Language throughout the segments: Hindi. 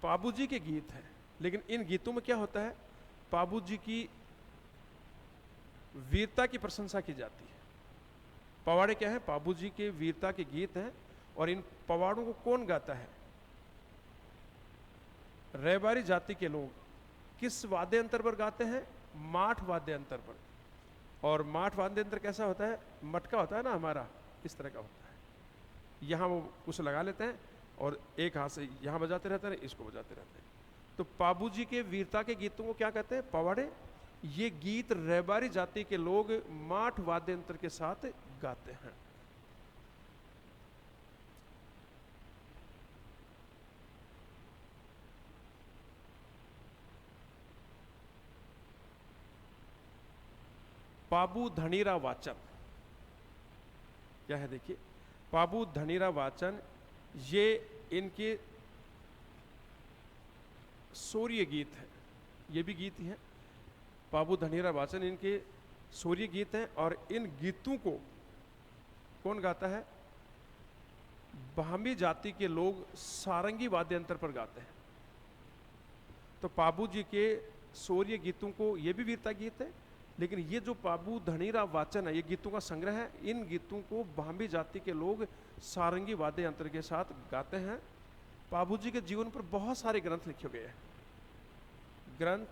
पाबू जी के गीत हैं, लेकिन इन गीतों में क्या होता है, पाबू जी की वीरता की प्रशंसा की जाती है। पवाड़े क्या है, पाबू जी के वीरता के गीत हैं। और इन पवाड़ों को कौन गाता है, रैबारी जाति के लोग। किस वाद्य यंत्र पर गाते हैं, माठ वाद्य यंत्र पर। और माठ वाद्य यंत्र कैसा होता है, मटका होता है ना हमारा, इस तरह का होता है। यहाँ वो कुछ लगा लेते हैं और एक हाथ से यहाँ बजाते रहते हैं, इसको बजाते रहते हैं। तो पाबू जी के वीरता के गीतों को क्या कहते हैं, पवाड़े। ये गीत रैबारी जाति के लोग माठ वाद्य यंत्र के साथ गाते हैं। पाबू धनीरा वाचन क्या है, देखिए, पाबू धनीरा वाचन ये इनके सूर्य गीत है, ये भी गीत ही है। पाबू धनीरा वाचन इनके सूर्य गीत हैं। और इन गीतों को कौन गाता है, भामी जाति के लोग सारंगी वाद्य यंत्र पर गाते हैं। तो पाबू जी के सूर्य गीतों को, ये भी वीरता गीत है, लेकिन ये जो पाबू धनीरा वाचन है, ये गीतों का संग्रह है। इन गीतों को भामी जाति के लोग सारंगी वाद्य यंत्र के साथ गाते हैं। पाबू जी के जीवन पर बहुत सारे ग्रंथ लिखे गए हैं। ग्रंथ,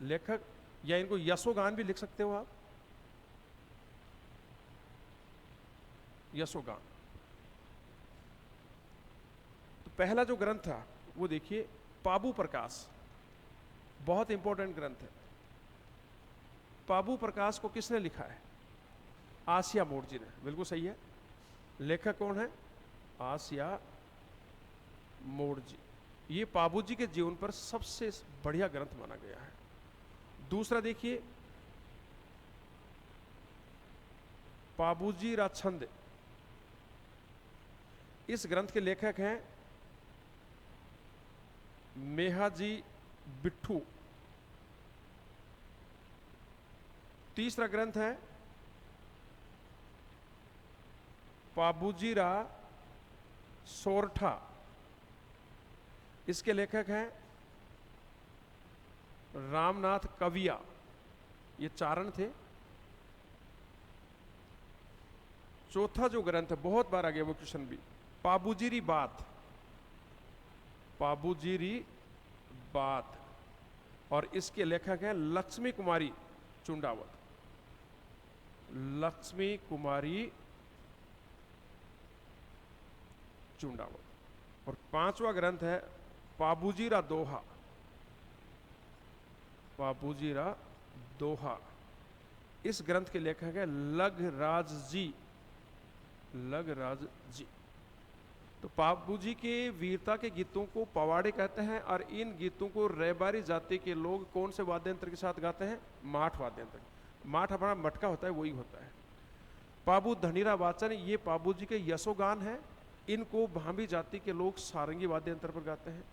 लेखक, या इनको यशोगान भी लिख सकते हो आप, यशोगान। तो पहला जो ग्रंथ था वो देखिए, पाबू प्रकाश, बहुत इंपॉर्टेंट ग्रंथ है। पाबू प्रकाश को किसने लिखा है, आसिया मोड़ जी ने, बिल्कुल सही है। लेखक कौन है, आसिया मोड़ जी। ये पाबू जी के जीवन पर सबसे बढ़िया ग्रंथ माना गया है। दूसरा देखिए, पाबूजी रा छंद, इस ग्रंथ के लेखक हैं मेहाजी बिट्ठू। तीसरा ग्रंथ है पाबूजी रा सोरठा, इसके लेखक हैं रामनाथ कविया, ये चारण थे। चौथा जो ग्रंथ है, बहुत बार आ गया वो क्वेश्चन भी, पाबूजीरी बात, पाबूजीरी बात। और इसके लेखक हैं लक्ष्मी कुमारी चुंडावत, लक्ष्मी कुमारी चुंडावत। और पांचवा ग्रंथ है पाबूजीरा दोहा, पाबूजीरा दोहा। इस ग्रंथ के लेखक है लगराज जी, लगराज जी। तो पाबूजी के वीरता के गीतों को पवाड़े कहते हैं। और इन गीतों को रैबारी जाति के लोग कौन से वाद्य यंत्र के साथ गाते हैं, माठ वाद्य यंत्र। माठ हमारा मटका होता है, वही होता है। पाबू धनीरा वाचन, ये पाबूजी के यशोगान है। इनको भामी जाति के लोग सारंगी वाद्य यंत्र पर गाते हैं।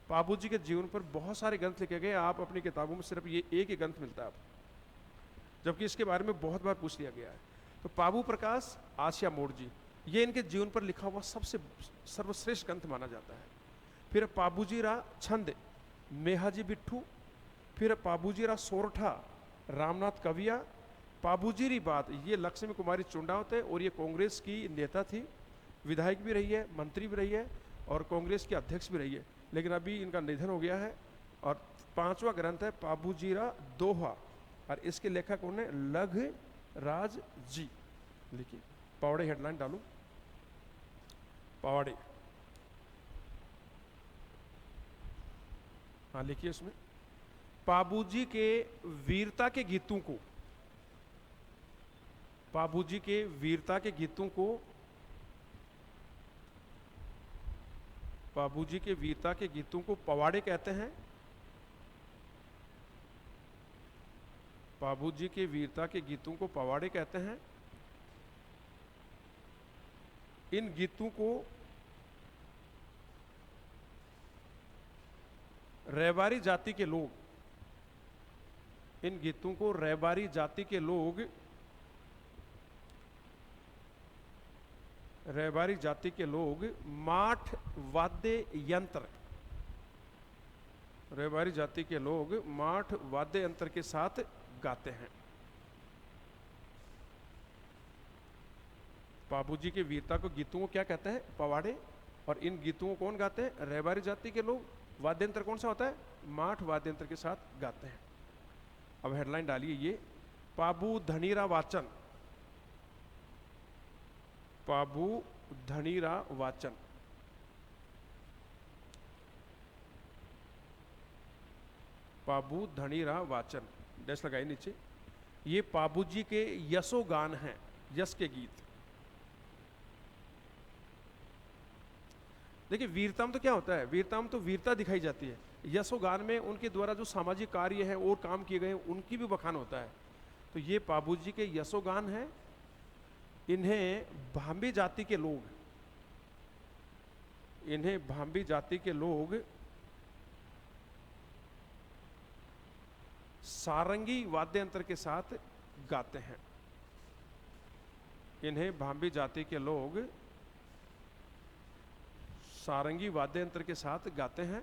पाबू जी के जीवन पर बहुत सारे ग्रंथ लिखे गए। आप अपनी किताबों में सिर्फ ये एक ही ग्रंथ मिलता है आपको, जबकि इसके बारे में बहुत बार पूछ लिया गया है। तो पाबू प्रकाश, आसिया मोड़ जी, ये इनके जीवन पर लिखा हुआ सबसे सर्वश्रेष्ठ ग्रंथ माना जाता है। फिर पाबूजीरा छंद, मेहाजी बिट्ठू। फिर पाबूजीरा सोरठा, रामनाथ कविया। पाबूजीरी बात, ये लक्ष्मी कुमारी चुंडावत है। और ये कांग्रेस की नेता थी, विधायक भी रही है, मंत्री भी रही है, और कांग्रेस की अध्यक्ष भी रही है। लेकिन अभी इनका निधन हो गया है। और पांचवा ग्रंथ है पाबूजीरा दोहा, और इसके लेखक कौन है, लगराज जी। लिखिए, पवाड़े हेडलाइन डालू, पवाड़े, हाँ लिखिए उसमें, पाबूजी के वीरता के गीतों को, पाबूजी के वीरता के गीतों को, पाबूजी के वीरता के गीतों को पवाड़े कहते हैं। पाबूजी के वीरता के गीतों को पवाड़े कहते हैं। इन गीतों को रैबारी जाति के लोग, इन गीतों को रैबारी जाति के लोग रहबारी जाति के लोग माठ वाद्य यंत्र, रहबारी जाति के लोग माठ वाद्य यंत्र के साथ गाते हैं। बाबूजी के वीरता को गीतों को क्या कहते हैं? पवाड़े। और इन गीतों को कौन गाते हैं? रहबारी जाति के लोग। वाद्य यंत्र कौन सा होता है? माठ वाद्य यंत्र के साथ गाते हैं। अब हेडलाइन डालिए ये, पाबू धनीरा वाचन। पाबू धनीरा वाचन। पाबू धनीरा वाचन, डैश लगाइए नीचे। ये पाबू जी के यशोगान हैं, यश के गीत। देखिए वीरता में तो क्या होता है? वीरता में तो वीरता दिखाई जाती है। यशोगान में उनके द्वारा जो सामाजिक कार्य है और काम किए गए उनकी भी बखान होता है। तो ये पाबू जी के यशोगान हैं। इन्हें भांबी जाति के लोग, इन्हें भांबी जाति के लोग सारंगी वाद्य यंत्र के साथ गाते हैं। इन्हें भांबी जाति के लोग सारंगी वाद्य यंत्र के साथ गाते हैं।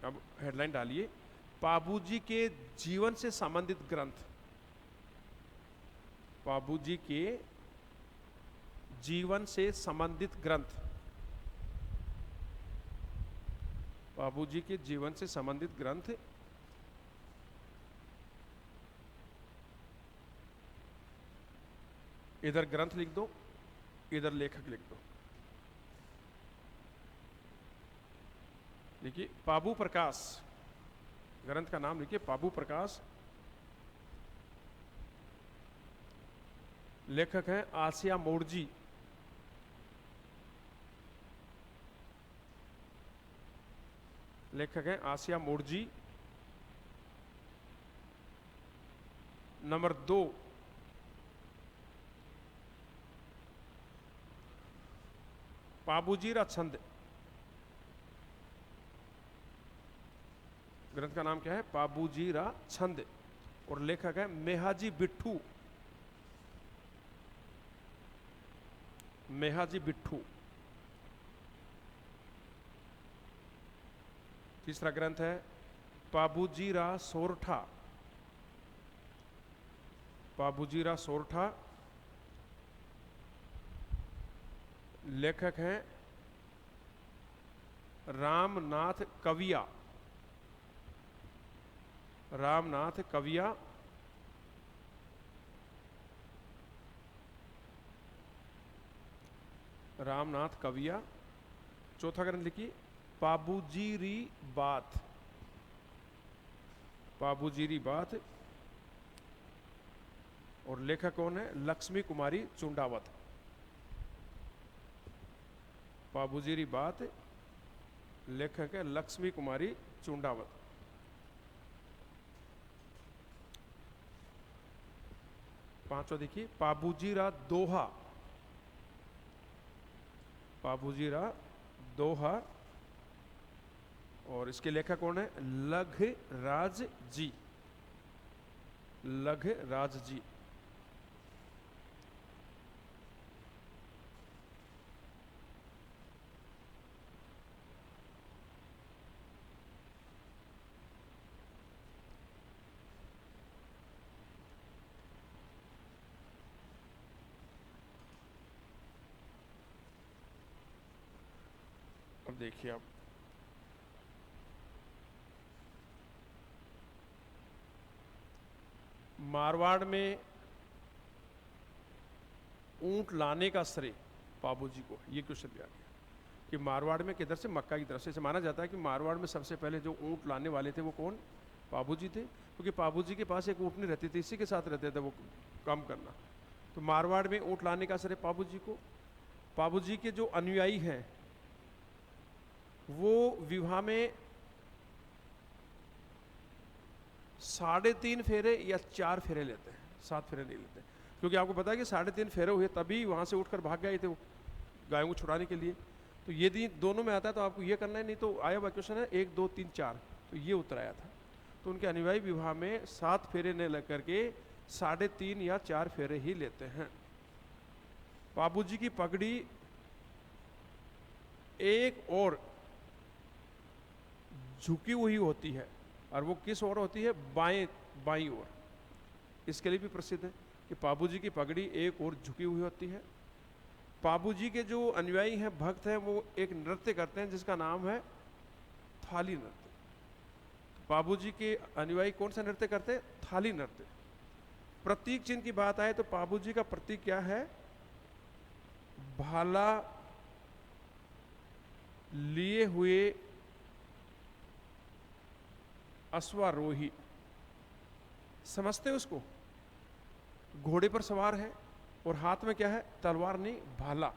अब हेडलाइन डालिए, पाबूजी के जीवन से संबंधित ग्रंथ। पाबूजी के जीवन से संबंधित ग्रंथ। बाबूजी के जीवन से संबंधित ग्रंथ। इधर ग्रंथ लिख दो, इधर लेखक लिख दो। देखिए पाबू प्रकाश, ग्रंथ का नाम लिखिए पाबू प्रकाश। लेखक हैं आसिया मोड़जी। लेखक हैं आसिया मोड़जी। नंबर 2, पाबूजीरा छंद। ग्रंथ का नाम क्या है? पाबूजीरा छंद। और लेखक है मेहाजी बिट्ठू। मेहाजी बिट्ठू। तीसरा ग्रंथ है पाबूजीरा सोरठा। पाबूजीरा सोरठा। लेखक हैं रामनाथ कविया। रामनाथ कविया। रामनाथ कविया। चौथा ग्रंथ लिखिए पाबूजीरी बात। पाबूजीरी बात। और लेखक कौन है? लक्ष्मी कुमारी चुंडावत। पाबूजीरी बात, लेखक है लक्ष्मी कुमारी चुंडावत। पांचवा देखिए पाबूजीरा दोहा। पाबूजीरा दोहा। और इसके लेखक कौन है? लघराज जी। लघराज जी। अब देखिए आप मारवाड़ में ऊंट लाने का श्रेय पाबूजी को। ये क्वेश्चन दिया गया कि मारवाड़ में किधर से? मक्का की तरफ से। माना जाता है कि मारवाड़ में सबसे पहले जो ऊंट लाने वाले थे वो कौन? पाबूजी थे, क्योंकि पाबूजी के पास एक ऊँटनी रहती थी, इसी के साथ रहते थे वो काम करना। तो मारवाड़ में ऊंट लाने का श्रेय पाबूजी को। पाबूजी के जो अनुयायी हैं वो विवाह में 3.5 फेरे या 4 फेरे लेते हैं, 7 फेरे नहीं लेते, क्योंकि आपको पता है कि 3.5 फेरे हुए तभी वहां से उठकर भाग गए थे वो गायों को छुड़ाने के लिए। तो ये दोनों में आता है तो आपको ये करना है, नहीं तो आया हुआ क्वेश्चन है 1 2 3 4, तो ये उत्तर आया था। तो उनके अनुयायी विवाह में 7 फेरे न लेकर के 3.5 या 4 फेरे ही लेते हैं। बाबूजी की पगड़ी एक और झुकी हुई होती है, और वो किस ओर होती है? बाईं ओर। इसके लिए भी प्रसिद्ध है कि बाबूजी की पगड़ी एक ओर झुकी हुई होती है। बाबूजी के जो अनुयायी हैं, भक्त हैं, वो एक नृत्य करते हैं जिसका नाम है थाली नृत्य। बाबूजी के अनुयायी कौन सा नृत्य करते हैं? थाली नृत्य। प्रतीक चिन्ह की बात आए तो बाबूजी का प्रतीक क्या है? भाला लिए हुए अश्वारोही। समझते हो उसको? घोड़े पर सवार है और हाथ में क्या है? तलवार नहीं, भाला।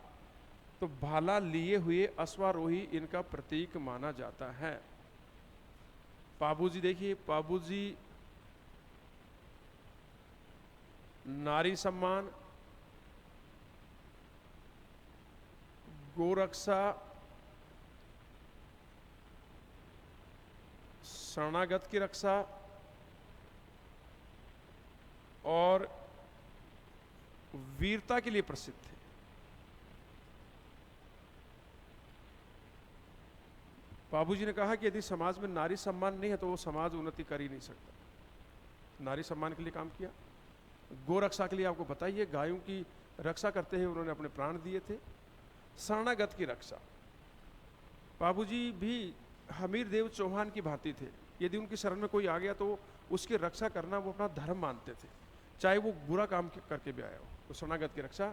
तो भाला लिए हुए अश्वारोही इनका प्रतीक माना जाता है। बाबूजी देखिए, बाबूजी नारी सम्मान, गोरक्षा, शरणागत की रक्षा और वीरता के लिए प्रसिद्ध थे। बाबूजी ने कहा कि यदि समाज में नारी सम्मान नहीं है तो वो समाज उन्नति कर ही नहीं सकता। नारी सम्मान के लिए काम किया। गोरक्षा के लिए आपको बताइए, गायों की रक्षा करते हुए उन्होंने अपने प्राण दिए थे। शरणागत की रक्षा, बाबूजी भी हमीर देव चौहान की भांति थे। यदि उनकी शरण में कोई आ गया तो उसकी रक्षा करना वो अपना धर्म मानते थे, चाहे वो बुरा काम करके भी आया हो। तो शरणागत की रक्षा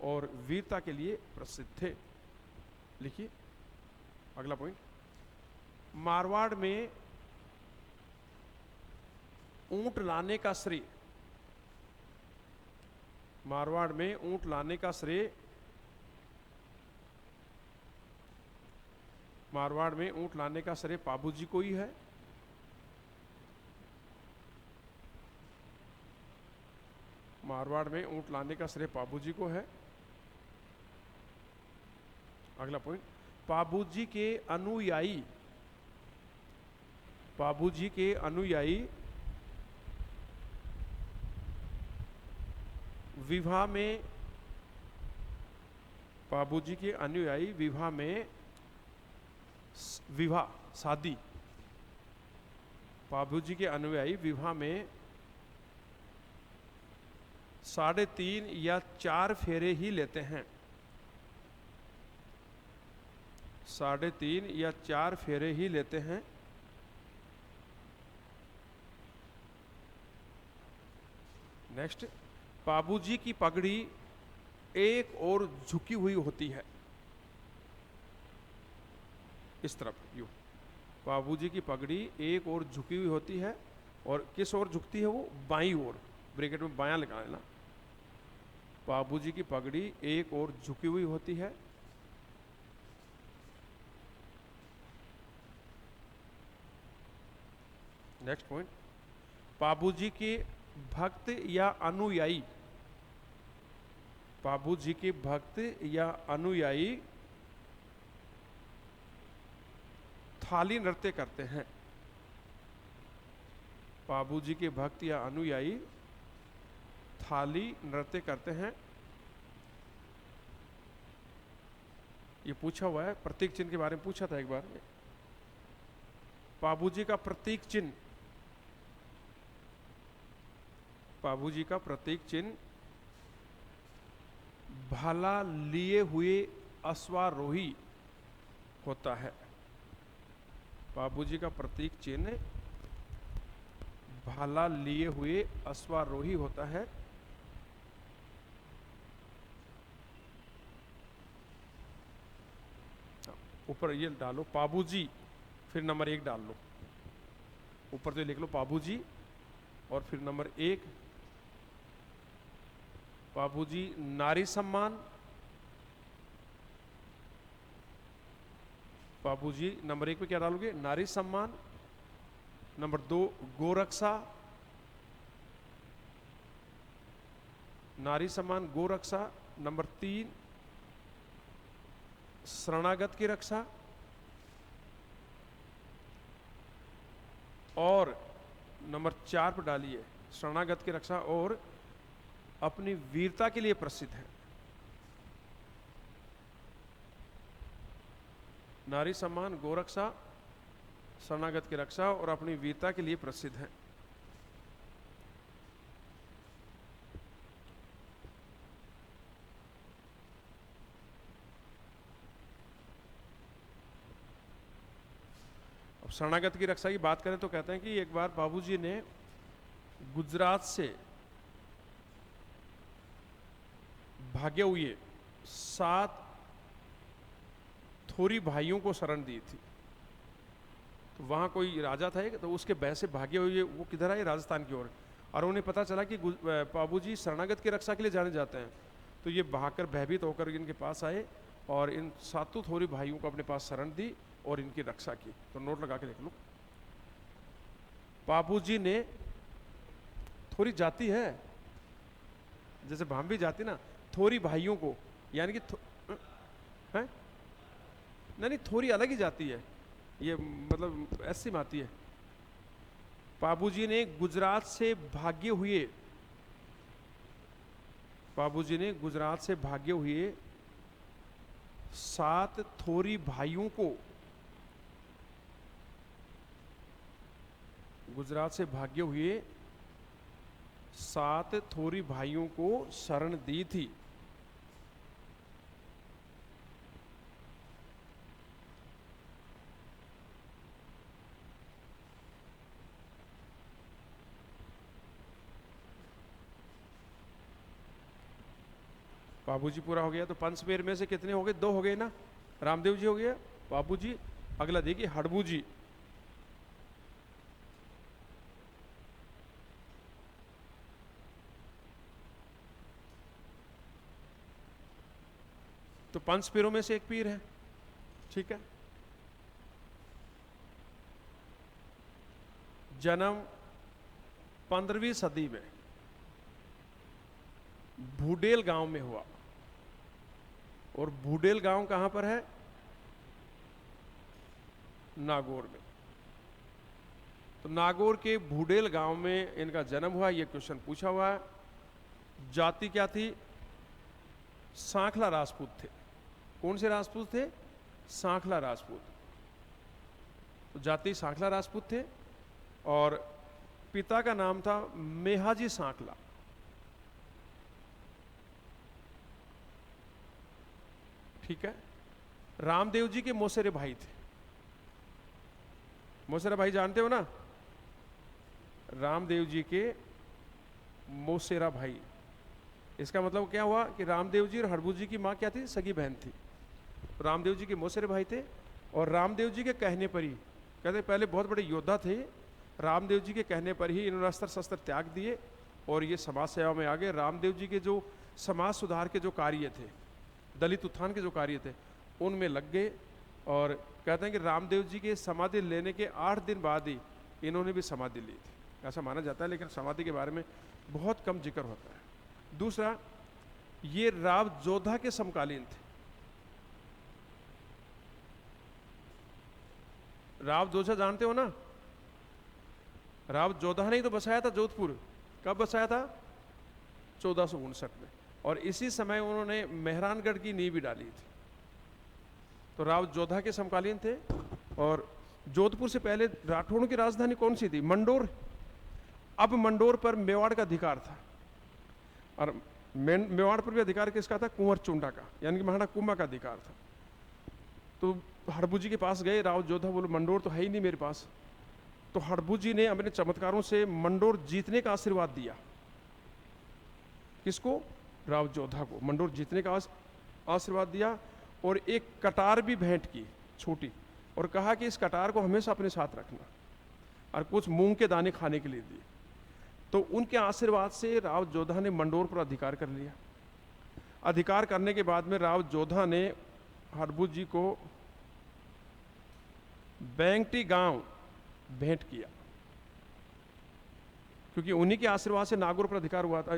और वीरता के लिए प्रसिद्ध थे। लिखिए अगला पॉइंट। मारवाड़ में ऊंट लाने का श्रेय, मारवाड़ में ऊंट लाने का श्रेय, मारवाड़ में ऊंट लाने का श्रेय बाबूजी को ही है। मारवाड़ में ऊंट लाने का श्रेय बाबूजी को है। अगला पॉइंट। बाबूजी के अनुयायी, बाबूजी के अनुयायी विवाह में, बाबूजी के अनुयायी विवाह में, विवाह शादी, बाबूजी के अनुयायी विवाह में 3.5 या 4 फेरे ही लेते हैं। 3.5 या 4 फेरे ही लेते हैं। नेक्स्ट, बाबूजी की पगड़ी एक और झुकी हुई होती है, इस तरफ यूं। बाबूजी की पगड़ी एक और झुकी हुई होती है, और किस ओर झुकती है वो? बाईं ओर। ब्रैकेट में बायां लगा लेना। बाबूजी की पगड़ी एक और झुकी हुई होती है। Next point. बाबूजी के भक्त या अनुयायी, बाबूजी के भक्त या अनुयायी थाली नृत्य करते हैं। बाबूजी के भक्त या अनुयायी थाली नृत्य करते हैं। ये पूछा हुआ है, प्रतीक चिन्ह के बारे में पूछा था एक बार। बाबूजी का प्रतीक चिन्ह, बाबूजी का प्रतीक चिन्ह भाला लिए हुए अश्वारोही होता है। बाबूजी का प्रतीक चिन्ह भाला लिए हुए अश्वारोही होता है। ऊपर ये डालो बाबूजी, फिर नंबर 1 डाल लो। ऊपर तो लिख लो बाबूजी और फिर नंबर 1। बाबूजी नारी सम्मान, बाबूजी नंबर 1 पे क्या डालोगे? नारी सम्मान। नंबर 2 गोरक्षा, नारी सम्मान गोरक्षा। नंबर 3 शरणागत की रक्षा। और नंबर 4 पर डालिए। शरणागत की रक्षा और अपनी वीरता के लिए प्रसिद्ध है। नारी सम्मान, गोरक्षा, शरणागत की रक्षा और अपनी वीरता के लिए प्रसिद्ध है। अब शरणागत की रक्षा की बात करें तो कहते हैं कि एक बार बाबूजी ने गुजरात से भागे हुए 7 थोरी भाइयों को शरण दी थी। तो वहाँ कोई राजा था तो उसके भय से भागे हुए वो किधर आए, राजस्थान की ओर। और उन्हें पता चला कि बाबूजी शरणागत की रक्षा के लिए जाने जाते हैं। तो ये भागकर भयभीत होकर इनके पास आए और इन 7 थोरी भाइयों को अपने पास शरण दी और इनकी रक्षा की। तो नोट लगा के देख लो। बाबूजी ने, थोरी जाति है जैसे भांभी जाति ना, थोरी भाइयों को, यानी कि है नहीं, थोड़ी अलग ही जाती है ये, मतलब ऐसी में आती है। बाबूजी ने गुजरात से भागे हुए, बाबूजी ने गुजरात से भागे हुए 7 थोरी भाइयों को, गुजरात से भागे हुए 7 थोरी भाइयों को शरण दी थी। बाबूजी पूरा हो गया। तो पंचमेर में से कितने हो गए? 2 हो गए ना। रामदेव जी हो गया, बाबूजी, अगला देखिए हड़बू जी। तो 5 पीरों में से एक पीर है, ठीक है। जन्म 15वीं सदी में भूडेल गांव में हुआ। और भूडेल गांव कहां पर है? नागौर में। तो नागौर के भूडेल गांव में इनका जन्म हुआ। यह क्वेश्चन पूछा हुआ है। जाति क्या थी? सांखला राजपूत थे। कौन से राजपूत थे? सांखला राजपूत। तो जाति सांखला राजपूत थे और पिता का नाम था मेहाजी सांखला। ठीक है। रामदेव जी के मौसेरे भाई थे। मौसेरा भाई जानते हो ना? रामदेव जी के मौसेरा भाई। इसका मतलब क्या हुआ कि रामदेव जी और हड़बू जी की मां क्या थी? सगी बहन थी। रामदेव जी के मौसेरे भाई थे और रामदेव जी के कहने पर ही, कहते पहले बहुत बड़े योद्धा थे, रामदेव जी के कहने पर ही इन्होंने अस्त्र शस्त्र त्याग दिए और ये समाज सेवा में आ गए। रामदेव जी के जो समाज सुधार के जो कार्य थे, दलित उत्थान के जो कार्य थे, उनमें लग गए। और कहते हैं कि रामदेव जी के समाधि लेने के 8 दिन बाद ही इन्होंने भी समाधि ली थी, ऐसा माना जाता है। लेकिन समाधि के बारे में बहुत कम जिक्र होता है। दूसरा, ये राव जोधा के समकालीन थे। राव जोधा जानते हो ना? राव जोधा ने ही तो बसाया था जोधपुर। कब बसाया था? 1459 में। और इसी समय उन्होंने मेहरानगढ़ की नींव भी डाली थी। तो राव जोधा के समकालीन थे। और जोधपुर से पहले राठौड़ों की राजधानी कौन सी थी? मंडोर। अब मंडोर पर मेवाड़ का अधिकार था। और मेवाड़ पर भी अधिकार किसका था? कुंवर चुंडा का, यानी कि महाराणा कुंभा का अधिकार था। तो हड़बू जी के पास गए राव जोधा, बोले मंडोर तो है ही नहीं मेरे पास। तो हड़बू जी ने अपने चमत्कारों से मंडोर जीतने का आशीर्वाद दिया। किसको? राव जोधा को मंडोर जीतने का आशीर्वाद दिया। और एक कटार भी भेंट की, छोटी, और कहा कि इस कटार को हमेशा अपने साथ रखना, और कुछ मूंग के दाने खाने के लिए दिए। तो उनके आशीर्वाद से राव जोधा ने मंडोर पर अधिकार कर लिया। अधिकार करने के बाद में राव जोधा ने हड़बू जी को बैंगटी गांव भेंट किया, क्योंकि उन्हीं के आशीर्वाद से नागौर पर अधिकार हुआ था,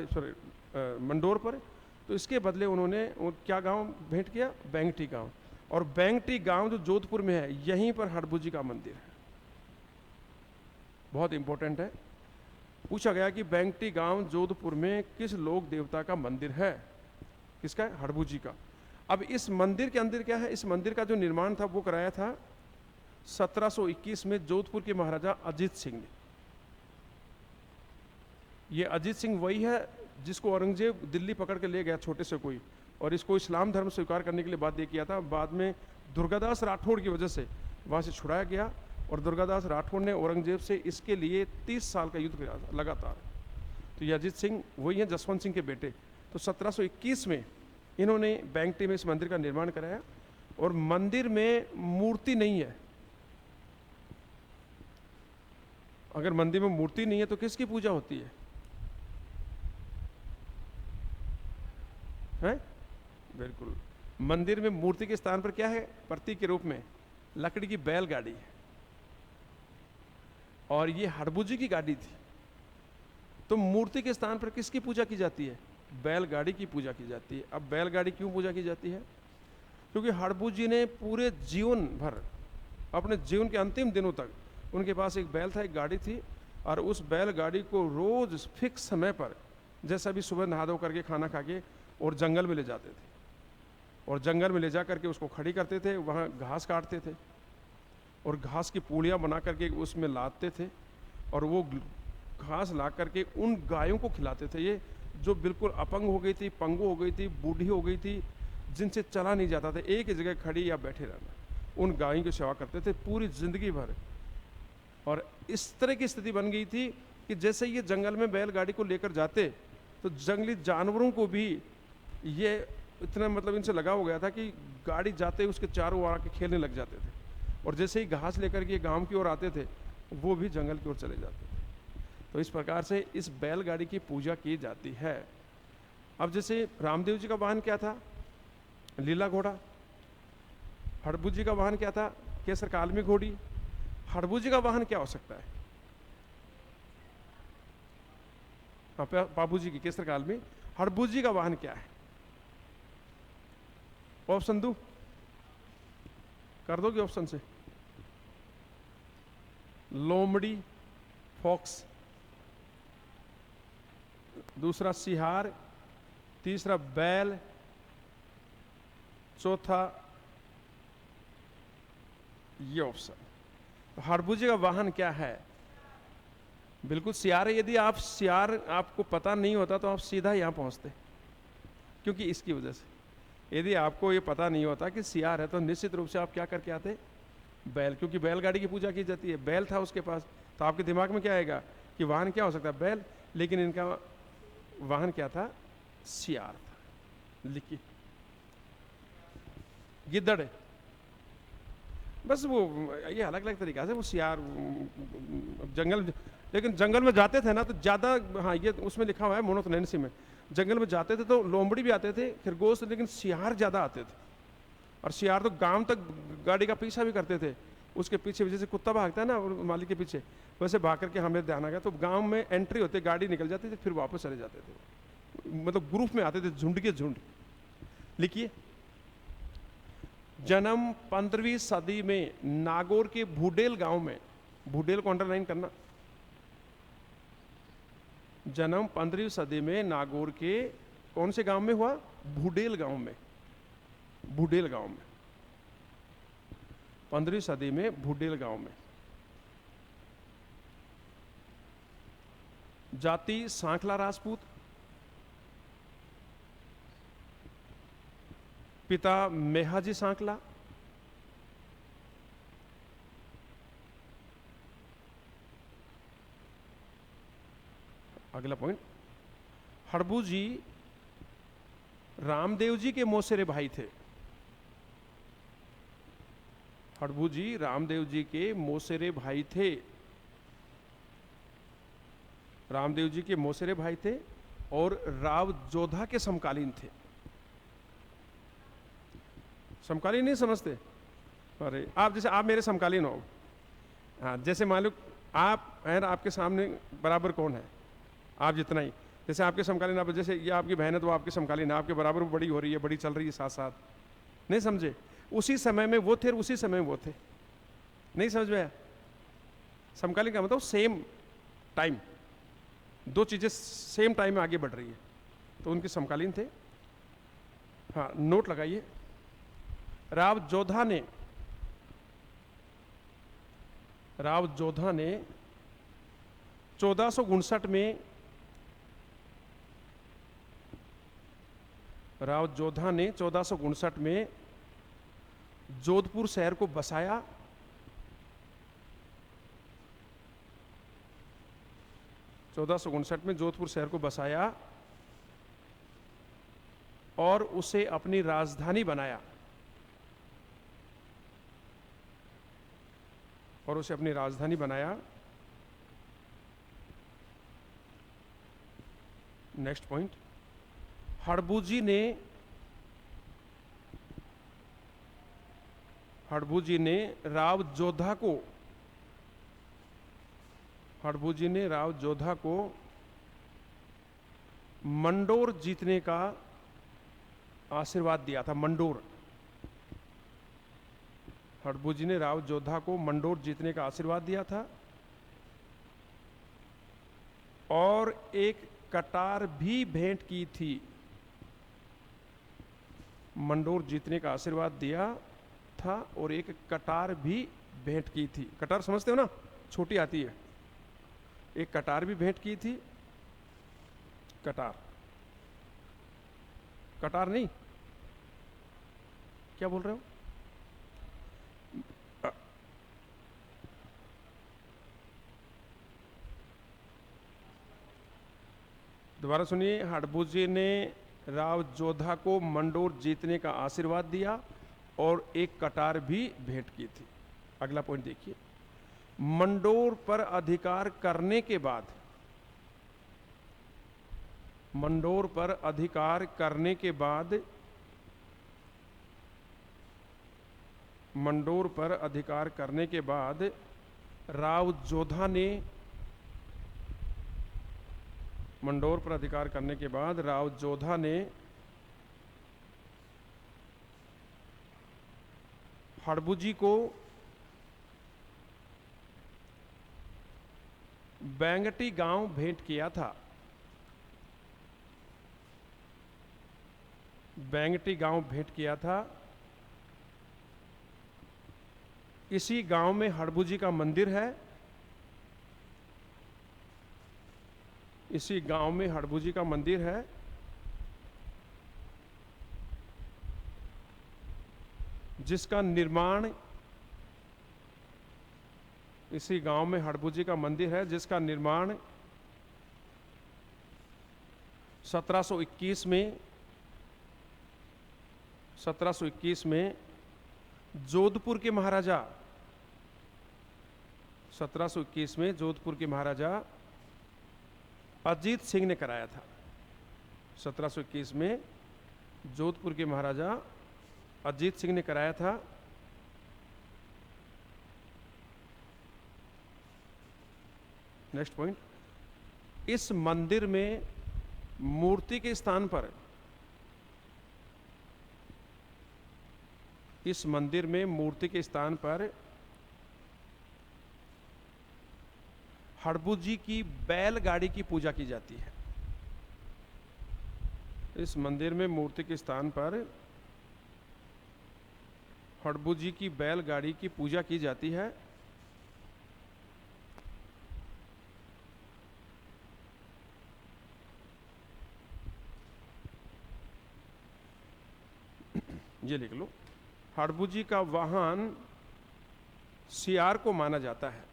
मंडोर पर। तो इसके बदले उन्होंने क्या गांव भेंट किया? बैंगटी गांव। और बैंगटी गांव जो जोधपुर में है, यहीं पर हड़बू जी का मंदिर है, बहुत इंपॉर्टेंट है। पूछा गया कि बैंगटी गांव जोधपुर में किस लोक देवता का मंदिर है? किसका है? हड़बू जी का। अब इस मंदिर के अंदर क्या है, इस मंदिर का जो निर्माण था वो कराया था 1721 में जोधपुर के महाराजा अजीत सिंह ने। ये अजीत सिंह वही है जिसको औरंगजेब दिल्ली पकड़ के ले गया छोटे से कोई, और इसको इस्लाम धर्म स्वीकार करने के लिए बाध्य किया था। बाद में दुर्गादास राठौड़ की वजह से वहाँ से छुड़ाया गया, और दुर्गादास राठौड़ ने औरंगजेब से इसके लिए 30 साल का युद्ध किया लगातार। तो ये अजीत सिंह वही है जसवंत सिंह के बेटे। तो 1721 में इन्होंने बैंगटी में इस मंदिर का निर्माण कराया, और मंदिर में मूर्ति नहीं है। अगर मंदिर में मूर्ति नहीं है तो किसकी पूजा होती है? हैं? बिल्कुल, मंदिर में मूर्ति के स्थान पर क्या है? प्रतीक के रूप में लकड़ी की बैलगाड़ी है, और ये हड़बू जी की गाड़ी थी। तो मूर्ति के स्थान पर किसकी पूजा की जाती है? बैलगाड़ी की पूजा की जाती है। अब बैलगाड़ी क्यों पूजा की जाती है? क्योंकि हड़बू जी ने पूरे जीवन भर, अपने जीवन के अंतिम दिनों तक, उनके पास एक बैल था, एक गाड़ी थी, और उस बैलगाड़ी को रोज फिक्स समय पर, जैसा भी सुबह नहा धो करके खाना खा के और जंगल में ले जाते थे, और जंगल में ले जा करके उसको खड़ी करते थे, वहाँ घास काटते थे, और घास की पूड़ियाँ बना करके उसमें लादते थे, और वो घास ला करके उन गायों को खिलाते थे, ये जो बिल्कुल अपंग हो गई थी, पंगु हो गई थी, बूढ़ी हो गई थी, जिनसे चला नहीं जाता था, एक ही जगह खड़ी या बैठे रहना, उन गायों की सेवा करते थे पूरी जिंदगी भर। और इस तरह की स्थिति बन गई थी कि जैसे ये जंगल में बैलगाड़ी को लेकर जाते तो जंगली जानवरों को भी ये इतना मतलब इनसे लगा हो गया था कि गाड़ी जाते ही उसके चारों ओर आके खेलने लग जाते थे, और जैसे ही घास लेकर के गांव की ओर आते थे वो भी जंगल की ओर चले जाते थे। तो इस प्रकार से इस बैलगाड़ी की पूजा की जाती है। अब जैसे रामदेव जी का वाहन क्या था? लीला घोड़ा। हड़बू जी का वाहन क्या था? केसर कालमी घोड़ी। हड़बू जी का वाहन क्या हो सकता है? हाँ, बाबू जी की केसर कालमी। हड़बू जी का वाहन क्या है? ऑप्शन दो, कर दोगे ऑप्शन से? लोमड़ी, फॉक्स, दूसरा सिहार, तीसरा बैल, चौथा ये ऑप्शन। हड़बू जी का वाहन क्या है? बिल्कुल सियार है। यदि आप सियार आपको पता नहीं होता तो आप सीधा यहाँ पहुँचते, क्योंकि इसकी वजह से यदि आपको ये पता नहीं होता कि सियार है तो निश्चित रूप से आप क्या करके आते? बैल, क्योंकि बैलगाड़ी की पूजा की जाती है, बैल था उसके पास, तो आपके दिमाग में क्या आएगा कि वाहन क्या हो सकता है? बैल। लेकिन इनका वाहन क्या था? सियार था। लिखिए, गिद्दड़ है। बस वो ये अलग अलग तरीका से वो सियार जंगल, लेकिन जंगल में जाते थे ना तो ज़्यादा, हाँ ये उसमें लिखा हुआ है मोनोथनेंसी में, जंगल में जाते थे तो लोमड़ी भी आते थे, खरगोश, लेकिन सियार ज़्यादा आते थे। और सियार तो गांव तक गाड़ी का पीछा भी करते थे, उसके पीछे जैसे कुत्ता भागता है ना मालिक के पीछे, वैसे भाग करके हमें ध्यान आ गया। तो गांव में एंट्री होते, गाड़ी निकल जाती थी, फिर वापस चले जाते थे, मतलब ग्रुप में आते थे, झुंड के झुंड। लिखिए, जन्म 15वीं सदी में नागौर के भूडेल गांव में, भूडेल को अंडरलाइन करना, जन्म 15वीं सदी में नागौर के कौन से गांव में हुआ? भूडेल गांव में। भूडेल गांव में 15वीं सदी में भूडेल गांव में। जाति सांखला राजपूत, पिता मेहाजी सांखला, अगला पॉइंट, हड़बू जी रामदेव जी के मौसेरे भाई थे। हड़बू जी रामदेव जी के मौसेरे भाई थे, रामदेव जी के मौसेरे भाई थे, और राव जोधा के समकालीन थे। समकालीन नहीं समझते? अरे आप जैसे आप मेरे समकालीन हो, हाँ, जैसे मान लो आप हैं, आपके सामने बराबर कौन है? आप जितना ही, जैसे आपके समकालीन, आप जैसे ये आपकी बहन है तो आपके समकालीन है, आपके बराबर बड़ी हो रही है, बड़ी चल रही है साथ साथ, नहीं समझे? उसी समय में वो थे और उसी समय में वो थे, नहीं समझ में आया? समकालीन का मतलब सेम टाइम, दो चीजें सेम टाइम में आगे बढ़ रही है, तो उनके समकालीन थे। हाँ, नोट लगाइए। राव जोधा ने 1459 में जोधपुर शहर को बसाया। जोधपुर शहर को बसाया और उसे अपनी राजधानी बनाया। नेक्स्ट पॉइंट, हड़बू जी ने राव जोधा को मंडोर जीतने का आशीर्वाद दिया था। हड़बू जी ने राव जोधा को मंडोर जीतने का आशीर्वाद दिया था और एक कटार भी भेंट की थी। मंडोर जीतने का आशीर्वाद दिया था और एक कटार भी भेंट की थी। कटार समझते हो ना, छोटी आती है। एक कटार भी भेंट की थी। कटार नहीं, क्या बोल रहे हो? दोबारा सुनिए। हड़बू जी ने राव जोधा को मंडोर जीतने का आशीर्वाद दिया और एक कटार भी भेंट की थी। अगला पॉइंट देखिए। मंडोर पर अधिकार करने के बाद राव जोधा ने हड़बू जी को बैंगटी गांव भेंट किया था। इसी गांव में हड़बू जी का मंदिर है। जिसका निर्माण 1721 में जोधपुर के महाराजा अजीत सिंह ने कराया था। 1721 में जोधपुर के महाराजा अजीत सिंह ने कराया था। नेक्स्ट पॉइंट, इस मंदिर में मूर्ति के स्थान पर हड़बू जी की बैलगाड़ी की पूजा की जाती है। इस मंदिर में मूर्ति के स्थान पर हड़बू जी की बैलगाड़ी की पूजा की जाती है। ये लिख लो। हड़बू जी का वाहन सियार को माना जाता है।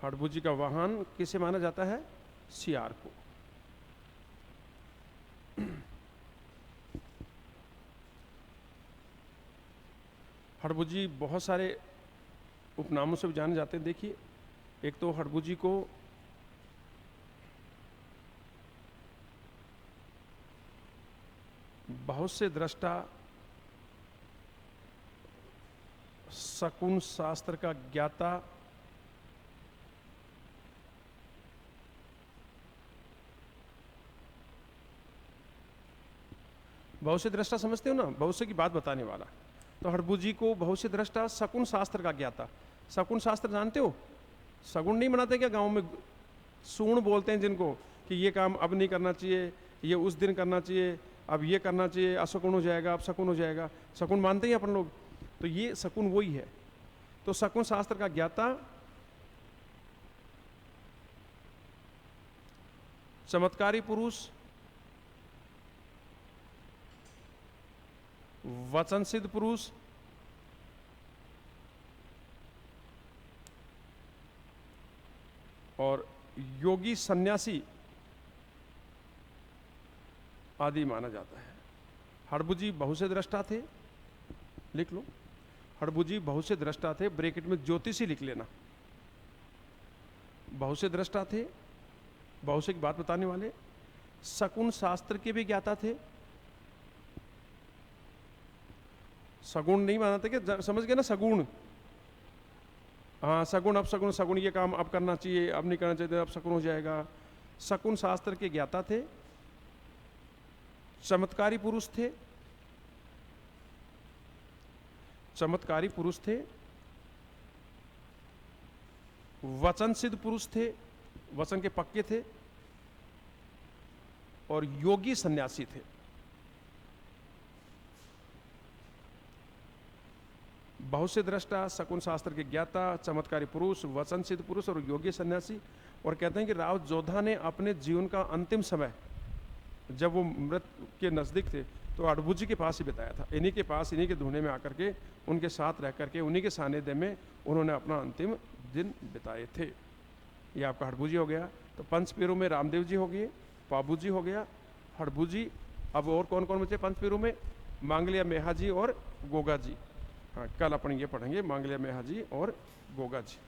हड़बू जी का वाहन किसे माना जाता है? सियार को। हड़बू जी बहुत सारे उपनामों से भी जाने जाते हैं। देखिए, एक तो हड़बू जी को बहुत से दृष्टा, शकुन शास्त्र का ज्ञाता, बहुत से दृष्टा समझते हो ना, बहुत से की बात बताने वाला। तो हड़बू जी को बहुत से दृष्टा, शकुन शास्त्र का ज्ञाता। शकुन शास्त्र जानते हो? शगुन नहीं मनाते क्या गांव में? सूण बोलते हैं जिनको, कि ये काम अब नहीं करना चाहिए, ये उस दिन करना चाहिए, अब ये करना चाहिए, अशकुन हो जाएगा, अब शकुन हो जाएगा। शकुन मानते हैं अपन लोग, तो ये शकुन वही है। तो शकुन शास्त्र का ज्ञाता, चमत्कारी पुरुष, वचन सिद्ध पुरुष, और योगी सन्यासी आदि माना जाता है। हड़बुजी बहुत से दृष्टा थे, लिख लो, हड़बुजी बहुत से दृष्टा थे, ब्रैकेट में ज्योतिषी लिख लेना। बहुत से दृष्टा थे, बहुत से की बात बताने वाले, शकुन शास्त्र के भी ज्ञाता थे। सगुण नहीं मानते कि, समझ गए ना, सगुण, हाँ सगुण, अब सगुण, सगुण ये काम अब करना चाहिए, अब नहीं करना चाहिए, अब शकुन हो जाएगा। शकुन शास्त्र के ज्ञाता थे, चमत्कारी पुरुष थे, चमत्कारी पुरुष थे, वचन सिद्ध पुरुष थे, वचन के पक्के थे, और योगी सन्यासी थे। बहुत से दृष्टा, शकुन शास्त्र के ज्ञाता, चमत्कारी पुरुष, वचन सिद्ध पुरुष और योगी सन्यासी। और कहते हैं कि राव जोधा ने अपने जीवन का अंतिम समय, जब वो मृत्यु के नजदीक थे, तो हड़बुजी के पास ही बिताया था। इन्हीं के पास, इन्हीं के धुने में आकर के, उनके साथ रह करके, उन्हीं के सानिध्य में उन्होंने अपना अंतिम दिन बिताए थे। ये आपका हड़बुजी हो गया। तो पंच पीरों में रामदेव जी हो गए, पाबू जी हो गया, हड़बुजी। अब और कौन कौन बचे पंच पीरों में? मांगलिया मेहा जी और गोगा जी। हाँ, कल अपन ये पढ़ेंगे, मांगलिया मेहा जी और गोगा जी।